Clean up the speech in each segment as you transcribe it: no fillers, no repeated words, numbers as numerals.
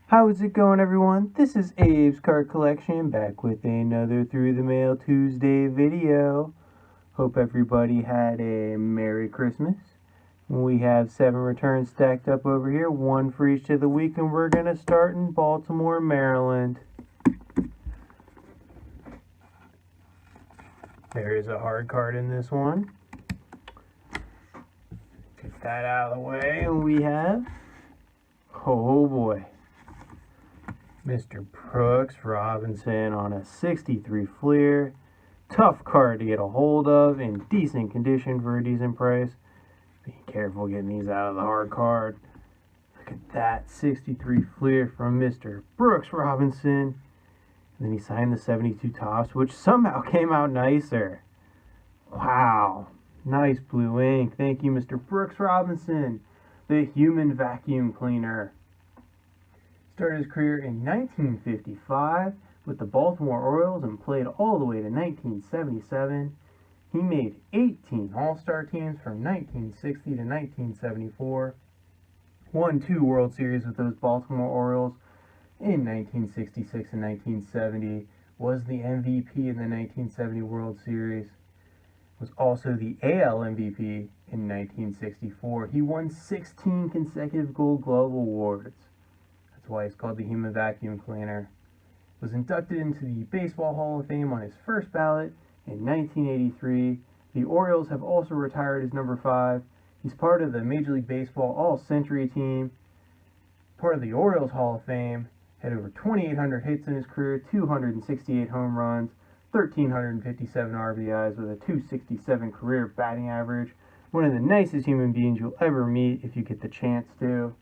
How's it going, everyone? This is Abe's Card Collection, back with another Through the Mail Tuesday video. Hope everybody had a Merry Christmas. We have 7 returns stacked up over here, 1 for each of the week, and we're going to start in Baltimore, Maryland. There is a hard card in this one. Get that out of the way, and we have, oh boy, Mr. Brooks Robinson on a 63 Fleer. Tough card to get a hold of, in decent condition for a decent price. Be careful getting these out of the hard card. Look at that 63 Fleer from Mr. Brooks Robinson. And then he signed the 72 Topps, which somehow came out nicer. Wow. Nice blue ink. Thank you, Mr. Brooks Robinson, the human vacuum cleaner. Started his career in 1955 with the Baltimore Orioles and played all the way to 1977. He made 18 All-Star teams from 1960 to 1974. Won 2 World Series with those Baltimore Orioles in 1966 and 1970. Was the MVP in the 1970 World Series. Was also the AL MVP in 1964. He won 16 consecutive Gold Glove awards. That's why he's called the Human Vacuum Cleaner. Was inducted into the Baseball Hall of Fame on his first ballot in 1983. The Orioles have also retired his number 5. He's part of the Major League Baseball All-Century team. Part of the Orioles Hall of Fame. Had over 2,800 hits in his career, 268 home runs, 1,357 RBIs with a .267 career batting average. One of the nicest human beings you'll ever meet if you get the chance to.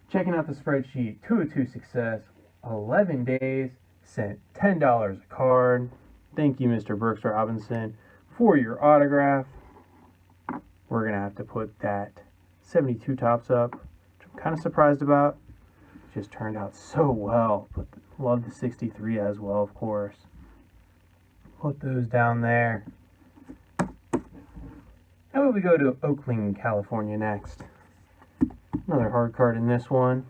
Checking out the spreadsheet, 202 success, 11 days, sent $10 a card. Thank you, Mr. Brooks Robinson, for your autograph. We're going to have to put that 72 Topps up, which I'm kind of surprised about. It just turned out so well, but love the 63 as well, of course. Put those down there. How about we go to Oakland, California next? Another hard card in this one.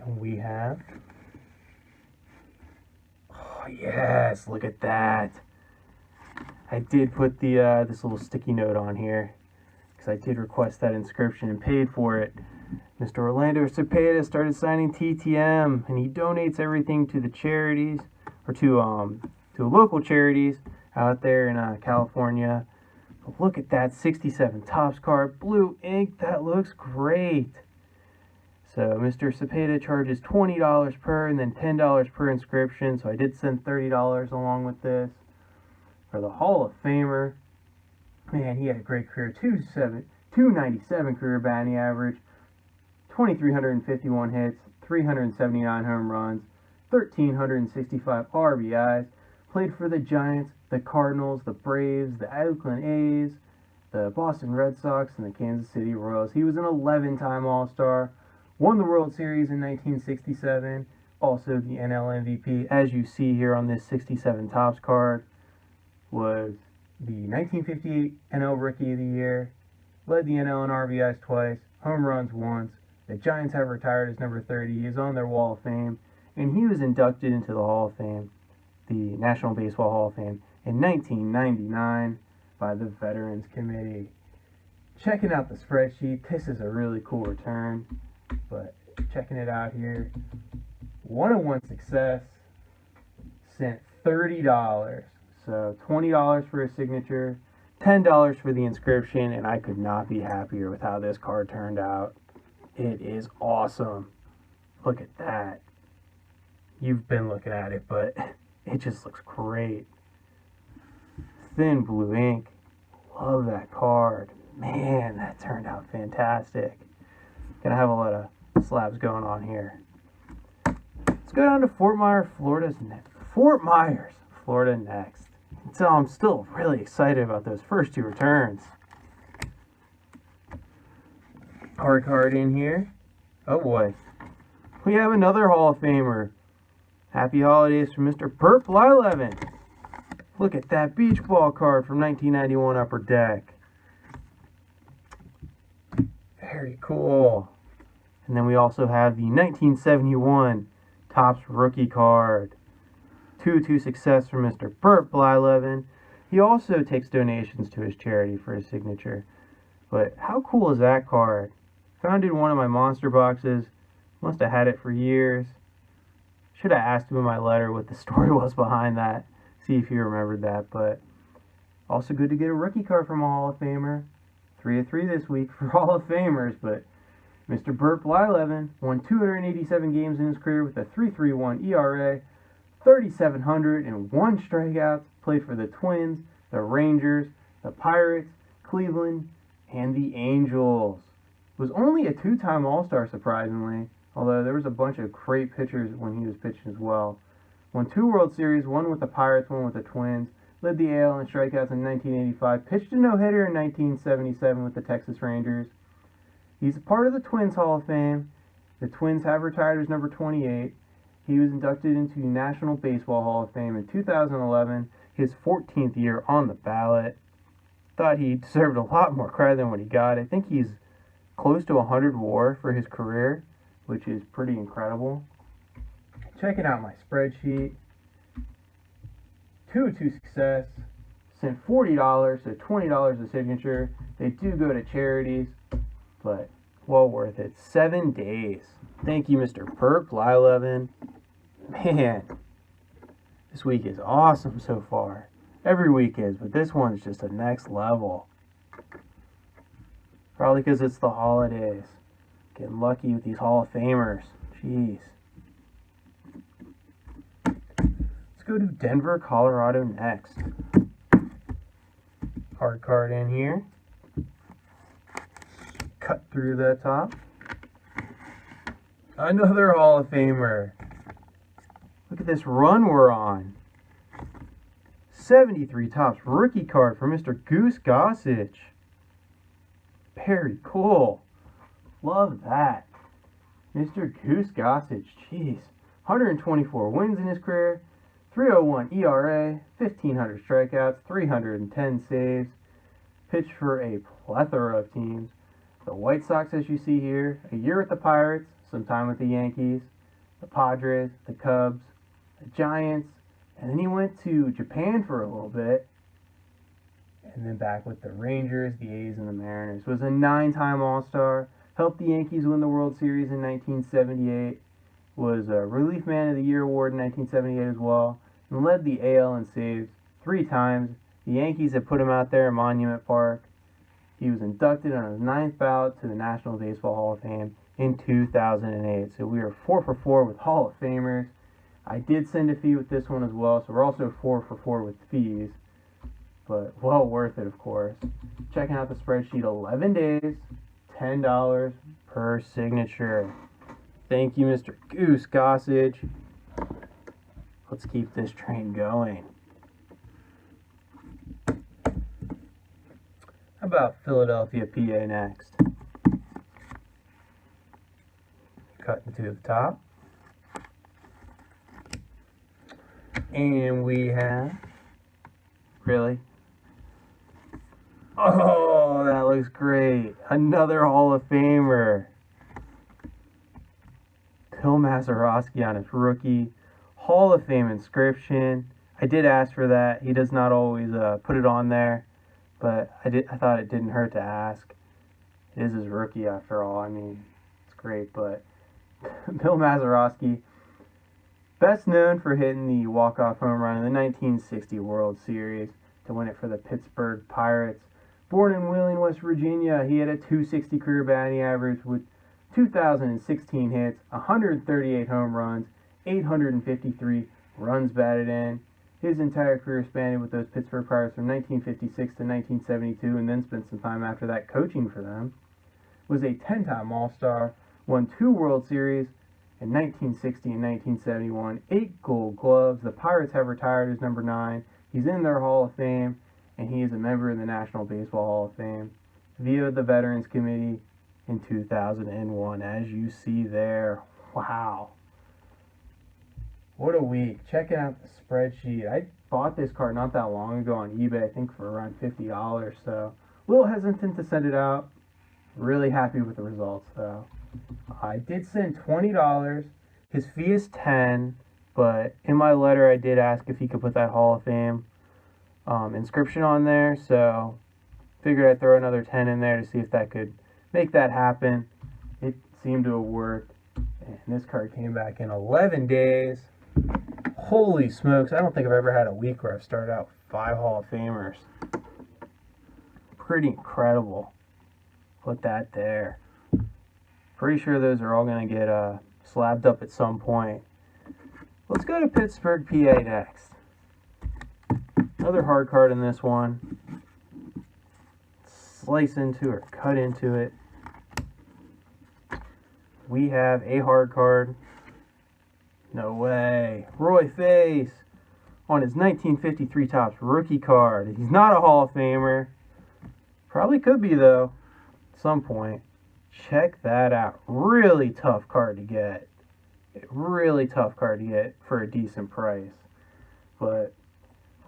And we have, oh yes, look at that. I did put the this little sticky note on here because I did request that inscription and paid for it. Mr. Orlando Cepeda started signing TTM, and he donates everything to the charities, or to local charities out there in California. But look at that 67 Topps card, blue ink. That looks great. So Mr. Cepeda charges $20 per and then $10 per inscription. So I did send $30 along with this. For the Hall of Famer, man, he had a great career. 297 career batting average, 2,351 hits, 379 home runs, 1,365 RBIs. Played for the Giants, the Cardinals, the Braves, the Oakland A's, the Boston Red Sox, and the Kansas City Royals. He was an 11-time All-Star, won the World Series in 1967, also the NL MVP. As you see here on this 67 Topps card, was the 1958 NL Rookie of the Year, led the NL in RBIs twice, home runs once. The Giants have retired his number 30. He is on their Wall of Fame, and he was inducted into the Hall of Fame, the National Baseball Hall of Fame, in 1999 by the Veterans Committee. Checking out the spreadsheet, this is a really cool return, but checking it out here, 101 success, sent $30. So $20 for a signature, $10 for the inscription, and I could not be happier with how this card turned out. It is awesome. Look at that. You've been looking at it, but it just looks great. Thin blue ink. Love that card. Man, that turned out fantastic. Gonna have a lot of slabs going on here. Let's go down to Fort Myers, Florida next. So I'm still really excited about those first 2 returns. Hard card in here. Oh boy. We have another Hall of Famer. Happy holidays from Mr. Burt Blyleven. Look at that beach ball card from 1991 Upper Deck. Very cool. And then we also have the 1971 Topps rookie card. 2-2 success from Mr. Burt Blyleven. He also takes donations to his charity for his signature. But how cool is that card? Found it in one of my monster boxes. Must have had it for years. Should have asked him in my letter what the story was behind that. See if he remembered that. But also good to get a rookie card from a Hall of Famer. 3 of 3 this week for Hall of Famers. But Mr. Burt Blyleven won 287 games in his career with a 3.31 ERA, 3,701 strikeouts, played for the Twins, the Rangers, the Pirates, Cleveland, and the Angels. Was only a 2-time All-Star, surprisingly, although there was a bunch of great pitchers when he was pitching as well. Won 2 World Series, one with the Pirates, one with the Twins, led the AL in strikeouts in 1985, pitched a no-hitter in 1977 with the Texas Rangers. He's a part of the Twins Hall of Fame. The Twins have retired as number 28. He was inducted into the National Baseball Hall of Fame in 2011, his 14th year on the ballot. Thought he deserved a lot more credit than what he got. I think he's close to 100 WAR for his career, which is pretty incredible. Checking out my spreadsheet. 2-2 success. Sent $40, so $20 a signature. They do go to charities, but well worth it. 7 days. Thank you, Mr. Burt Blyleven. Man, this week is awesome so far. Every week is, but this one's just a next level. Probably because it's the holidays. Getting lucky with these Hall of Famers. Jeez. Let's go to Denver, Colorado next. Hard card in here. Cut through the top. Another Hall of Famer. Look at this run we're on. 73 Topps rookie card for Mr. Goose Gossage. Very cool. Love that. Mr. Goose Gossage. Jeez. 124 wins in his career. 3.01 ERA. 1,500 strikeouts. 310 saves. Pitched for a plethora of teams. The White Sox, as you see here. A year with the Pirates. Some time with the Yankees. The Padres. The Cubs. The Giants. And then he went to Japan for a little bit. And then back with the Rangers, the A's, and the Mariners. Was a 9-time All-Star. Helped the Yankees win the World Series in 1978. Was a Relief Man of the Year award in 1978 as well. And led the AL in saves 3 times. The Yankees had put him out there in Monument Park. He was inducted on his 9th ballot to the National Baseball Hall of Fame in 2008. So we are 4 for 4 with Hall of Famers. I did send a fee with this one as well, so we're also 4 for 4 with fees. But well worth it, of course. Checking out the spreadsheet, 11 days, $10 per signature. Thank you, Mr. Goose Gossage. Let's keep this train going. How about Philadelphia, PA next? Cutting to the top. And we have... Really? Oh, that looks great. Another Hall of Famer. Bill Mazeroski on his rookie. Hall of Fame inscription. I did ask for that. He does not always put it on there. But I thought it didn't hurt to ask. It is his rookie after all. I mean, it's great. But Bill Mazeroski, best known for hitting the walk-off home run in the 1960 World Series to win it for the Pittsburgh Pirates. Born in Wheeling, West Virginia, he had a .260 career batting average with 2,016 hits, 138 home runs, 853 runs batted in. His entire career spanned with those Pittsburgh Pirates from 1956 to 1972, and then spent some time after that coaching for them. Was a 10-time All-Star, won 2 World Series in 1960 and 1971, 8 Gold Gloves. The Pirates have retired as number 9. He's in their Hall of Fame, and he is a member of the National Baseball Hall of Fame via the Veterans Committee in 2001, as you see there. Wow. What a week. Checking out the spreadsheet. I bought this card not that long ago on eBay, I think for around $50, so a little hesitant to send it out. Really happy with the results, though. I did send $20. His fee is $10, but in my letter I did ask if he could put that Hall of Fame inscription on there, so figured I'd throw another 10 in there to see if that could make that happen. It seemed to have worked, and this card came back in 11 days. Holy smokes, I don't think I've ever had a week where I've started out with 5 Hall of Famers. Pretty incredible. Put that there. Pretty sure those are all going to get slabbed up at some point. Let's go to Pittsburgh, PA next. Another hard card in this one. Slice into or cut into it. We have a hard card. No way. Roy Face on his 1953 Topps rookie card. He's not a Hall of Famer. Probably could be, though, at some point. Check that out. Really tough card to get. Really tough card to get for a decent price. But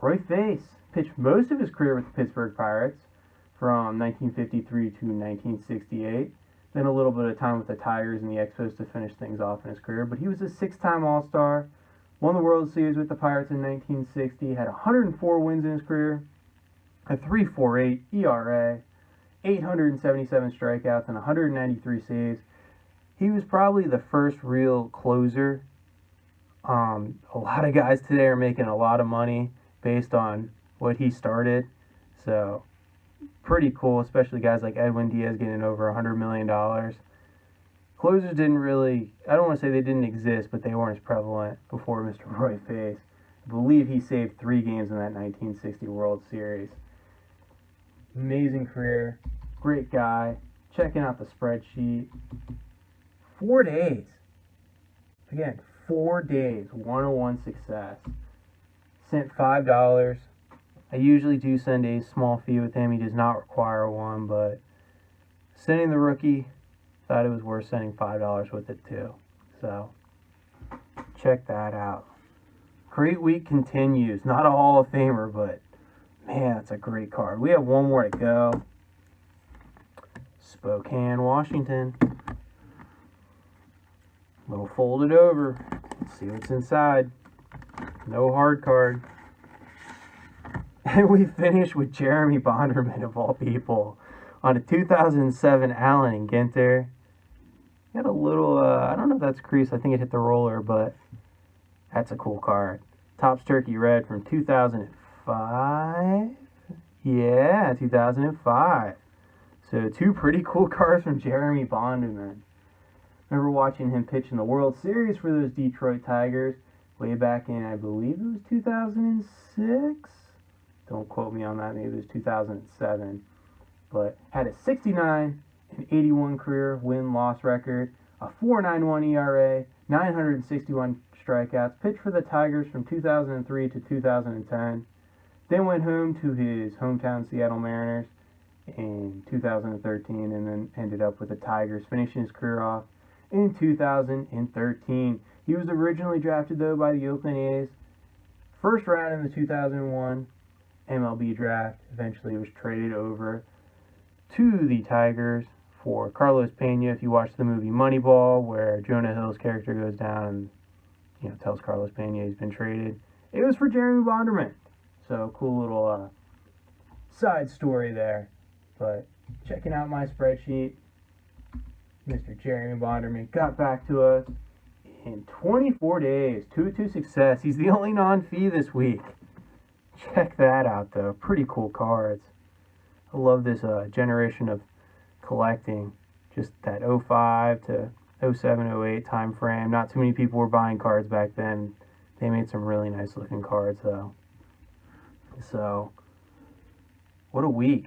Roy Face pitched most of his career with the Pittsburgh Pirates from 1953 to 1968. Then a little bit of time with the Tigers and the Expos to finish things off in his career. But he was a 6-time All-Star. Won the World Series with the Pirates in 1960. Had 104 wins in his career. A 3.48 ERA. 877 strikeouts and 193 saves. He was probably the first real closer. A lot of guys today are making a lot of money based on what he started. So, pretty cool, especially guys like Edwin Diaz getting over $100 million. Closers didn't really, I don't want to say they didn't exist, but they weren't as prevalent before Mr. Roy Face. I believe he saved 3 games in that 1960 World Series. Amazing career. Great guy. Checking out the spreadsheet. 4 days. Again, 4 days. 101 success. Sent $5. I usually do send a small fee with him. He does not require one, but sending the rookie, thought it was worth sending $5 with it too. So, check that out. Great week continues. Not a Hall of Famer, but man, that's a great card. We have one more to go. Spokane, Washington. Little folded over. Let's see what's inside. No hard card. And we finish with Jeremy Bonderman, of all people, on a 2007 Allen and Ginter. Got a little, I don't know if that's crease. I think it hit the roller, but that's a cool card. Topps Turkey Red from 2005. Yeah, 2005. So 2 pretty cool cards from Jeremy Bonderman. Remember watching him pitch in the World Series for those Detroit Tigers way back in, I believe it was 2006? Don't quote me on that, maybe it was 2007. But had a 69 and 81 career win-loss record, a 4.91 ERA, 961 strikeouts, pitched for the Tigers from 2003 to 2010. Then went home to his hometown Seattle Mariners in 2013 and then ended up with the Tigers, finishing his career off in 2013. He was originally drafted, though, by the Oakland A's. First round in the 2001 MLB draft. Eventually was traded over to the Tigers for Carlos Pena. If you watch the movie Moneyball, where Jonah Hill's character goes down and tells Carlos Pena he's been traded, it was for Jeremy Bonderman. So cool little side story there. But checking out my spreadsheet, Mr. Jeremy Bonderman got back to us in 24 days. 2-2 success. He's the only non-fee this week. Check that out, though. Pretty cool cards. I love this generation of collecting. Just that 05 to 07, 08 time frame. Not too many people were buying cards back then. They made some really nice looking cards, though. So, what a week.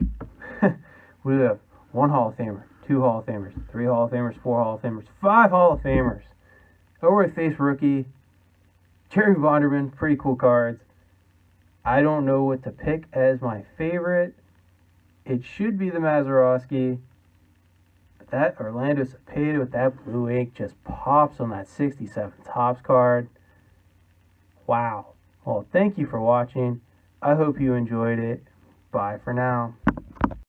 We have 1 Hall of Famer, 2 Hall of Famers, 3 Hall of Famers, 4 Hall of Famers, 5 Hall of Famers. Roy Face rookie. Jeremy Bonderman, pretty cool cards. I don't know what to pick as my favorite. It should be the Mazeroski. But that Orlando Cepeda with that blue ink just pops on that 67 Topps card. Wow. Well, thank you for watching. I hope you enjoyed it. Bye for now.